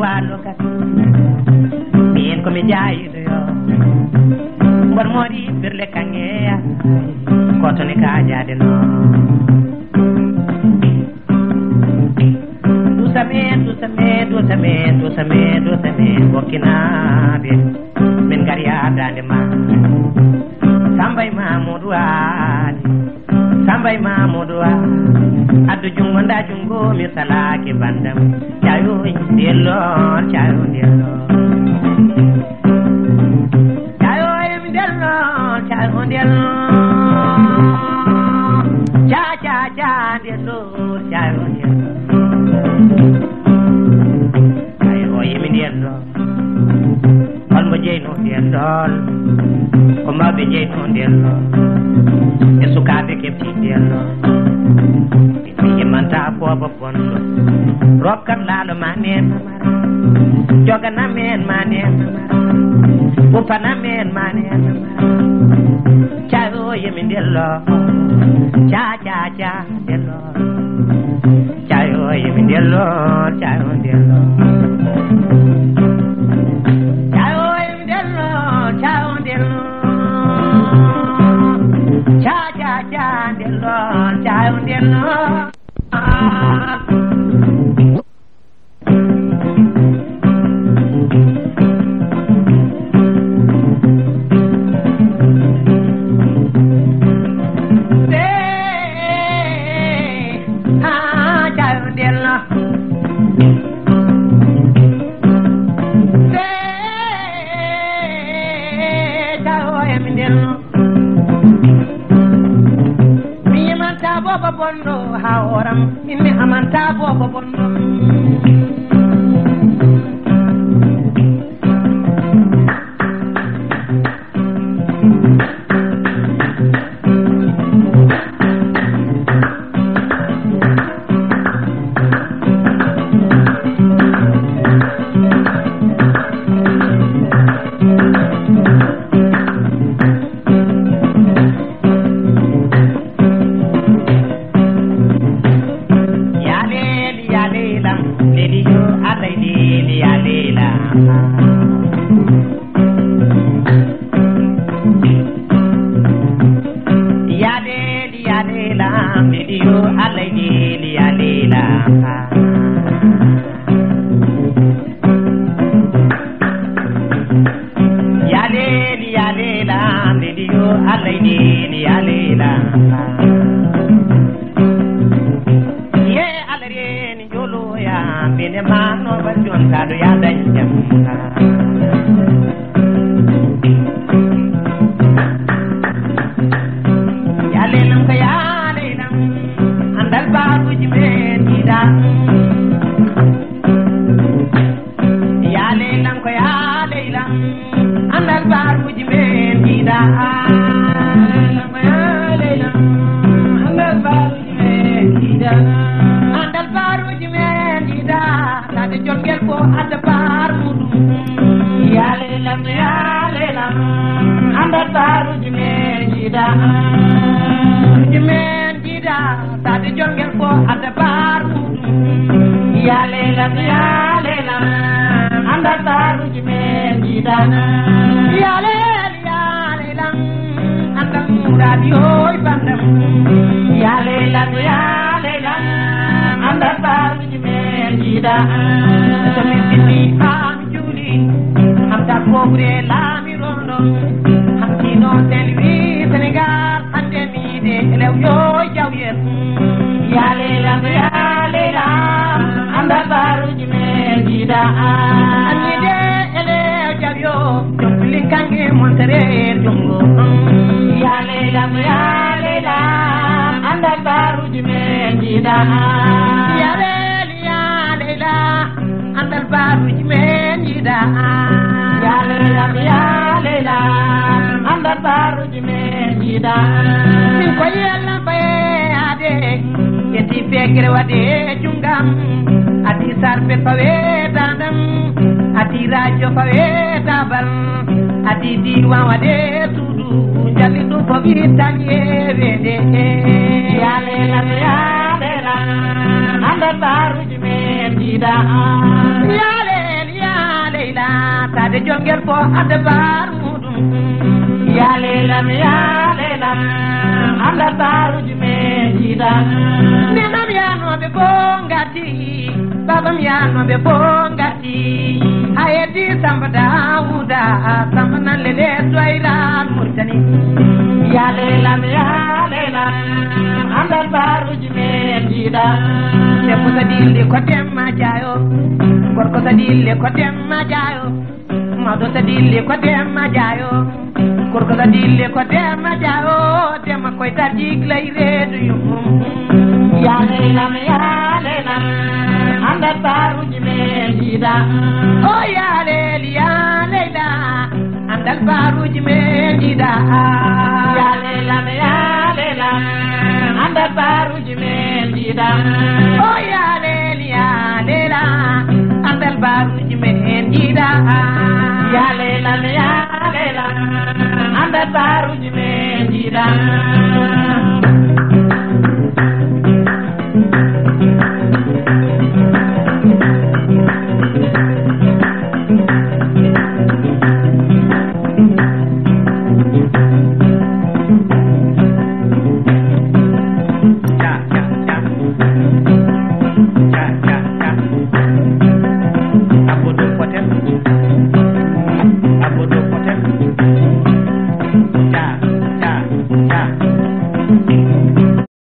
walo kat min ko mi jaayido yo mbor modi birle kangeya ko toni ka jaade no dusame bokinaɓe min gari adande ma sambay mamoudou wali addu jungo nda jungo mi salaki bandam cayo dellor cayo mi dellor cayo cha dellor cayo mi dello holmo jeyno dellol ko mawɓe jeyno dello e sukaɓe kefti dello yimanta booba bonɗo rokkat laalo ma nen mamara jogana men ma nen mamara ɓuppana men ma nen mamara cayo yimi dello cha dello cayo yimi dello cayo dello bondo ha oram inni amanta bobo bondo Yale de jongel po adabar mudum ya lelam anda baru jume jida nenam ya no be bongati babam ya no be bongati ayeti samba dauda samba nan lele soiran murtani ya lelam anda baru jume jida se puta dille ko temma jayo gorko sa dille ko temma jayo mado sa dille ko temma jayo gorko sa dille ko temma jayo tema koy tadik lay redu yum ya lelam anda baru jume jida oh ya leila anda baru jume jida ya lelam anda baru jume jida oh ya leila anda baru jume jida ya leila anda baru jume jida